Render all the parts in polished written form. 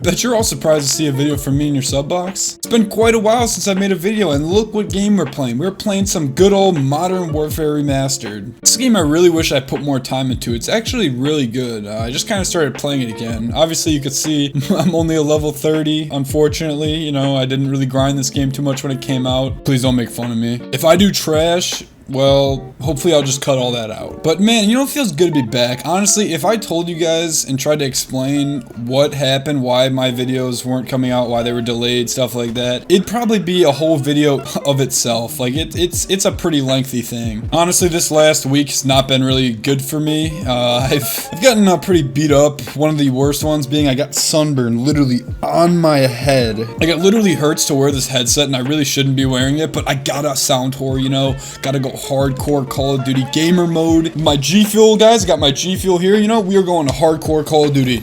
Bet you're all surprised to see a video from me in your sub box. It's been quite a while since I made a video, and look what game we're playing. We're playing some good old Modern Warfare Remastered. This game I really wish I put more time into. It's actually really good. I just kind of started playing it again. Obviously you could see I'm only a level 30, unfortunately. You know, I didn't really grind this game too much when it came out. Please don't make fun of me. If I do trash, well, hopefully I'll just cut all that out. But man, you know, it feels good to be back. Honestly, if I told you guys and tried to explain what happened, why my videos weren't coming out, why they were delayed, stuff like that, it'd probably be a whole video of itself. Like, it's a pretty lengthy thing. Honestly, this last week's not been really good for me. I've gotten pretty beat up. One of the worst ones being I got sunburn literally on my head. Like, it literally hurts to wear this headset, and I really shouldn't be wearing it, but I gotta sound whore, you know, gotta go hardcore Call of Duty gamer mode. My G Fuel, guys, I got my G Fuel here. You know, we are going to hardcore Call of Duty.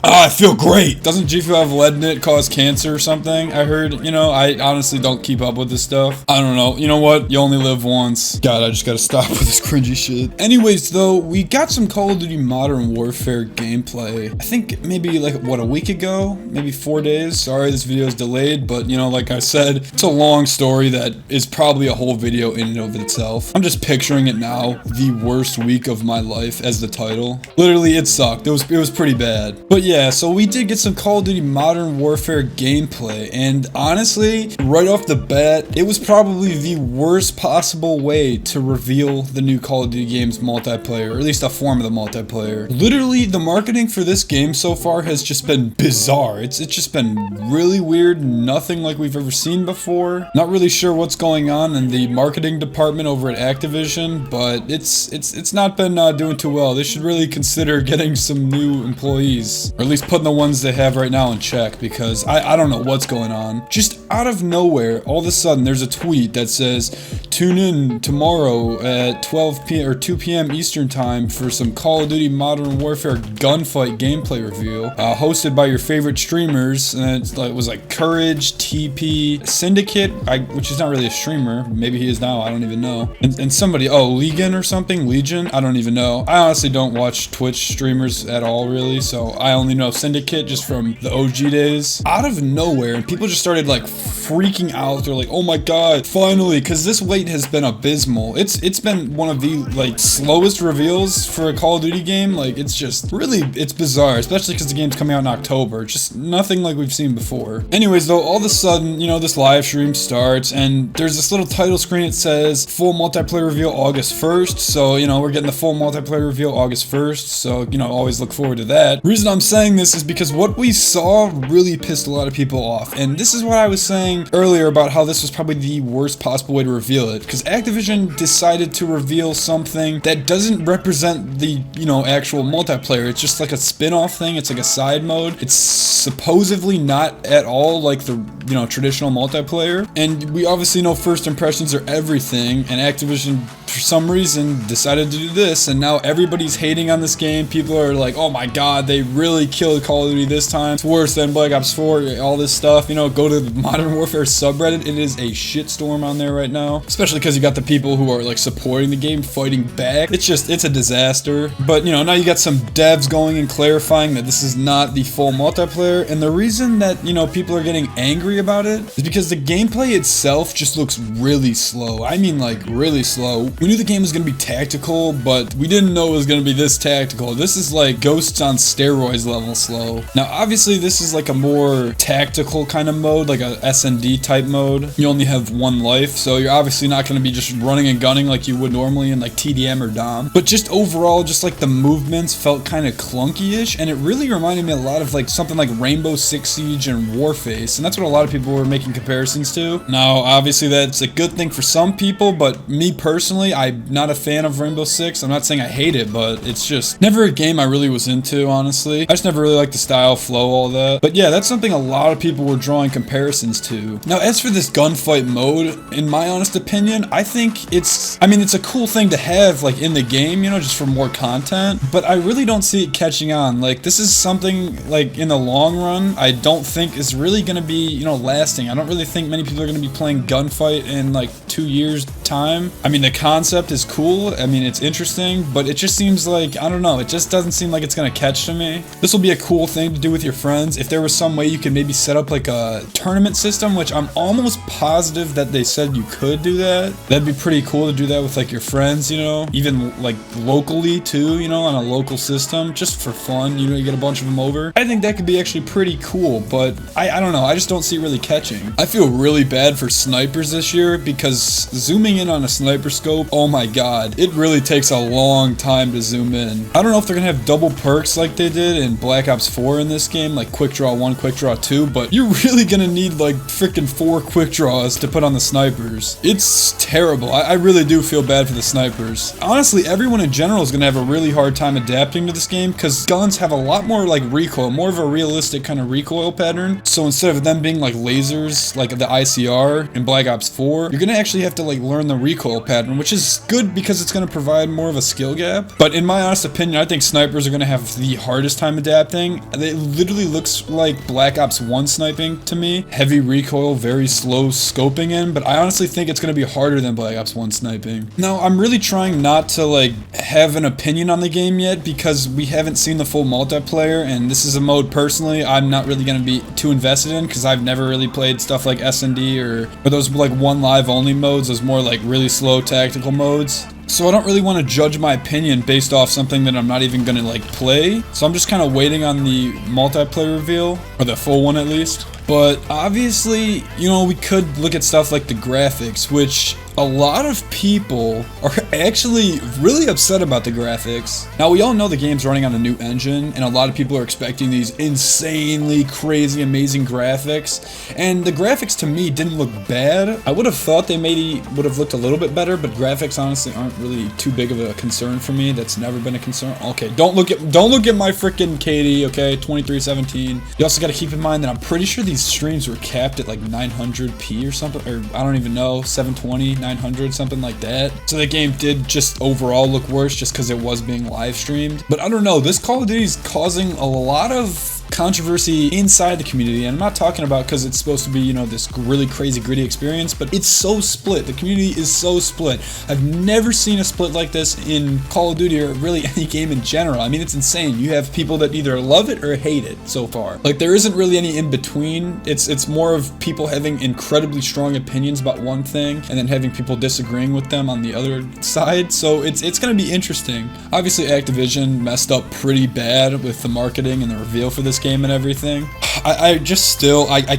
I feel great. Doesn't G Fuel have lead in it, cause cancer or something? I heard, you know, I honestly don't keep up with this stuff. I don't know. You know what? You only live once. God, I just gotta stop with this cringy shit. Anyways, though, we got some Call of Duty Modern Warfare gameplay. I think maybe like, what, a week ago? Maybe 4 days? Sorry, this video is delayed, but you know, like I said, it's a long story that is probably a whole video in and of itself. I'm just picturing it now. The worst week of my life as the title. Literally, it sucked. It was pretty bad. But yeah, so we did get some Call of Duty Modern Warfare gameplay, and honestly, right off the bat, it was probably the worst possible way to reveal the new Call of Duty game's multiplayer, or at least a form of the multiplayer. Literally, the marketing for this game so far has just been bizarre. It's just been really weird, nothing like we've ever seen before. Not really sure what's going on in the marketing department over at Activision, but it's not been doing too well. They should really consider getting some new employees, or at least putting the ones they have right now in check, because I don't know what's going on. Just out of nowhere, all of a sudden, there's a tweet that says, tune in tomorrow at 12 p.m. or 2 p.m. Eastern time for some Call of Duty Modern Warfare gunfight gameplay review, hosted by your favorite streamers. And it was like Courage, TP, Syndicate, which is not really a streamer. Maybe he is now, I don't even know. And somebody, Legion or something? Legion? I don't even know. I honestly don't watch Twitch streamers at all, really, so I only know Syndicate just from the OG days. Out of nowhere, and people just started like freaking out. They're like, oh my god, finally, because this wait has been abysmal. It's been one of the like slowest reveals for a Call of Duty game. Like, it's just really, it's bizarre, especially because the game's coming out in October. Just nothing like we've seen before. Anyways, though, all of a sudden, you know, this live stream starts, and there's this little title screen. It says full multiplayer reveal August 1st. So, you know, we're getting the full multiplayer reveal August 1st. So, you know, always look forward to that. The reason I'm saying this is because what we saw really pissed a lot of people off, and this is what I was saying earlier about how this was probably the worst possible way to reveal it, because Activision decided to reveal something that doesn't represent the, you know, actual multiplayer. It's just like a spin-off thing. It's like a side mode. It's supposedly not at all like the, you know, traditional multiplayer, and we obviously know first impressions are everything, and Activision for some reason decided to do this, and now everybody's hating on this game. People are like, oh my god, they really killed Call of Duty this time. It's worse than Black Ops 4, all this stuff. You know, go to the Modern Warfare subreddit. It is a shitstorm on there right now, especially because you got the people who are like supporting the game fighting back. It's a disaster. But you know, now you got some devs going and clarifying that this is not the full multiplayer, and the reason that, you know, people are getting angry about it is because the gameplay itself just looks really slow. I mean, like, really slow. We knew the game was going to be tactical, but we didn't know it was going to be this tactical. This is like Ghosts on steroids level slow. Now, obviously, this is like a more tactical kind of mode, like a S&D type mode. You only have one life, so you're obviously not going to be just running and gunning like you would normally in like TDM or Dom. But just overall, just like the movements felt kind of clunky-ish, and it really reminded me a lot of like something like Rainbow Six Siege and Warface, and that's what a lot of people were making comparisons to. Now, obviously, that's a good thing for some people, but me personally, I'm not a fan of Rainbow Six. I'm not saying I hate it, but it's just never a game I really was into, honestly. I just never really liked the style, flow, all that. But yeah, that's something a lot of people were drawing comparisons to. Now, as for this gunfight mode, in my honest opinion, opinion, I think it's a cool thing to have like in the game, you know, just for more content, but I really don't see it catching on. Like, this is something like in the long run, I don't think is really going to be, you know, lasting. I don't really think many people are going to be playing Gunfight in like 2 years time. I mean, the concept is cool. I mean, it's interesting, but it just seems like, I don't know, it just doesn't seem like it's going to catch to me. This will be a cool thing to do with your friends. If there was some way you could maybe set up like a tournament system, which I'm almost positive that they said you could do that. That'd be pretty cool to do that with like your friends, you know, even like locally too, you know, on a local system, just for fun, you know, you get a bunch of them over. I think that could be actually pretty cool, but I don't know, I just don't see it really catching. I feel really bad for snipers this year because zooming in on a sniper scope, oh my god, it really takes a long time to zoom in. I don't know if they're gonna have double perks like they did in Black Ops 4 in this game, like quick draw 1, quick draw 2, but you're really gonna need like freaking 4 quick draws to put on the snipers. It's terrible. I really do feel bad for the snipers. Honestly, everyone in general is gonna have a really hard time adapting to this game because guns have a lot more like recoil, more of a realistic kind of recoil pattern. So instead of them being like lasers, like the ICR in Black Ops 4, you're gonna actually have to like learn the recoil pattern, which is good because it's gonna provide more of a skill gap. But in my honest opinion, I think snipers are gonna have the hardest time adapting. It literally looks like Black Ops 1 sniping to me. Heavy recoil, very slow scoping in, but I honestly think it's gonna be harder than Black Ops 1 sniping. Now, I'm really trying not to like have an opinion on the game yet because we haven't seen the full multiplayer, and this is a mode personally I'm not really gonna be too invested in because I've never really played stuff like S&D or those like one live only modes, those more like really slow tactical modes. So I don't really want to judge my opinion based off something that I'm not even gonna like play. So I'm just kind of waiting on the multiplayer reveal, or the full one at least. But obviously, you know, we could look at stuff like the graphics, which a lot of people are actually really upset about the graphics. Now, we all know the game's running on a new engine, and a lot of people are expecting these insanely crazy, amazing graphics. And the graphics to me didn't look bad. I would have thought they maybe would have looked a little bit better, but graphics honestly aren't really too big of a concern for me. That's never been a concern. Okay, don't look at my freaking KD, okay, 2317. You also got to keep in mind that I'm pretty sure these streams were capped at like 900p or something, or I don't even know, 720, 900, something like that. So the game did just overall look worse just because it was being live streamed. But I don't know, this Call of Duty is causing a lot of controversy inside the community, and I'm not talking about because it's supposed to be, you know, this really crazy gritty experience, but it's so split. The community is so split. I've never seen a split like this in Call of Duty or really any game in general. I mean, it's insane. You have people that either love it or hate it so far. Like, there isn't really any in between. It's more of people having incredibly strong opinions about one thing and then having people disagreeing with them on the other side. So it's gonna be interesting. Obviously, Activision messed up pretty bad with the marketing and the reveal for this game and everything. I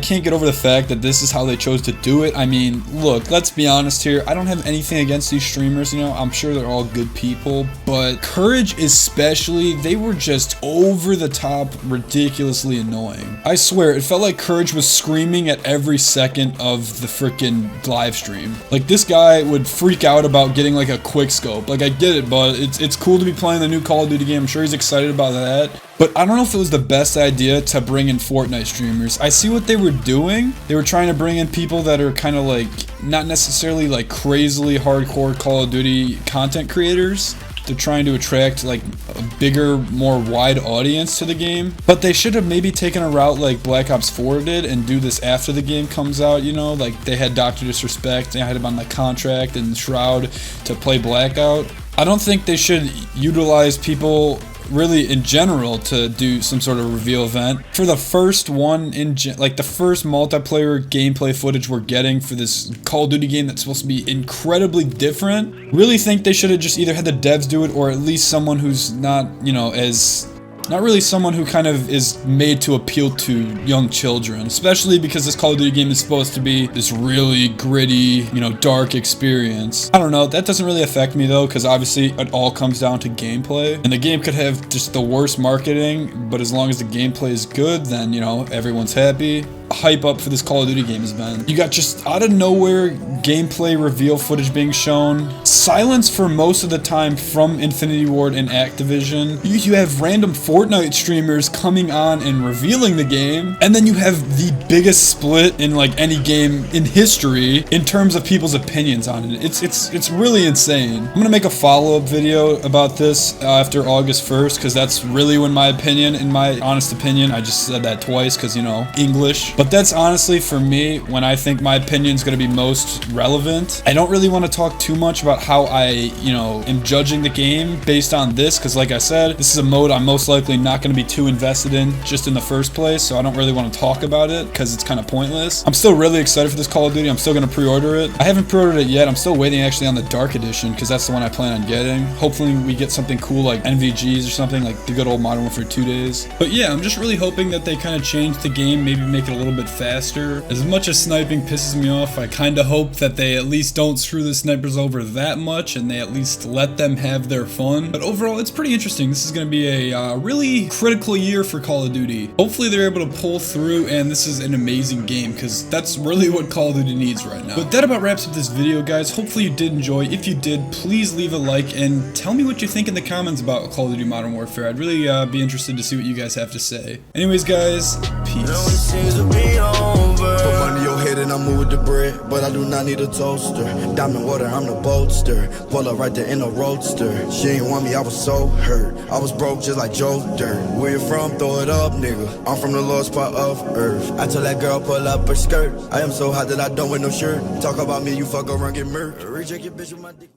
can't get over the fact that this is how they chose to do it. I mean, look, let's be honest here. I don't have anything against these streamers, you know. I'm sure they're all good people, but Courage especially, they were just over the top, ridiculously annoying. I swear, it felt like Courage was screaming at every second of the freaking live stream. Like, this guy would freak out about getting like a quick scope. Like, I get it, but it's cool to be playing the new Call of Duty game. I'm sure he's excited about that. But I don't know if it was the best idea to bring in Fortnite streamers. I see what they were doing. They were trying to bring in people that are kind of like, not necessarily like crazily hardcore Call of Duty content creators. They're trying to attract like a bigger, more wide audience to the game. But they should have maybe taken a route like Black Ops 4 did and do this after the game comes out, you know? Like, they had Dr. Disrespect, they had him on like contract and Shroud to play Blackout. I don't think they should utilize people really in general to do some sort of reveal event. For the first one, like the first multiplayer gameplay footage we're getting for this Call of Duty game that's supposed to be incredibly different, really think they should have just either had the devs do it or at least someone who's not, you know, not really someone who kind of is made to appeal to young children, especially because this Call of Duty game is supposed to be this really gritty, you know, dark experience. I don't know, that doesn't really affect me though, because obviously it all comes down to gameplay, and the game could have just the worst marketing, but as long as the gameplay is good, then, you know, everyone's happy. hype up for this Call of Duty game has been. You got just out of nowhere gameplay reveal footage being shown, silence for most of the time from Infinity Ward and Activision. You have random Fortnite streamers coming on and revealing the game, and then you have the biggest split in like any game in history in terms of people's opinions on it. It's really insane. I'm gonna make a follow-up video about this after August 1st, because that's really when my opinion, in my honest opinion, I just said that twice because, you know, English, but that's honestly for me when I think my opinion is gonna be most relevant. I don't really want to talk too much about how I, you know, am judging the game based on this, because like I said, this is a mode I'm most likely not going to be too invested in just in the first place, so I don't really want to talk about it because it's kind of pointless. I'm still really excited for this Call of Duty. I'm still going to pre-order it. I haven't pre-ordered it yet. I'm still waiting actually on the Dark Edition because that's the one I plan on getting. Hopefully we get something cool like NVGs or something, like the good old Modern Warfare 2 days. But yeah, I'm just really hoping that they kind of change the game, maybe make it a little bit faster. As much as sniping pisses me off, I kind of hope that they at least don't screw the snipers over that much and they at least let them have their fun. But overall, it's pretty interesting. This is going to be a really critical year for Call of Duty. Hopefully they're able to pull through and this is an amazing game, because that's really what Call of Duty needs right now. But that about wraps up this video, guys. Hopefully you did enjoy. If you did, please leave a like and tell me what you think in the comments about Call of Duty Modern Warfare. I'd really be interested to see what you guys have to say. Anyways, guys, peace. Put money in your head and I move with the bread, but I do not need a toaster. Diamond water, I'm the boldster. Pull up right there in a roadster. She ain't want me, I was so hurt. I was broke just like Joe Dirt. Where you from? Throw it up, nigga. I'm from the lowest part of earth. I told that girl pull up her skirt. I am so hot that I don't wear no shirt. Talk about me, you fuck around, get murked. Reject your bitch with my dick.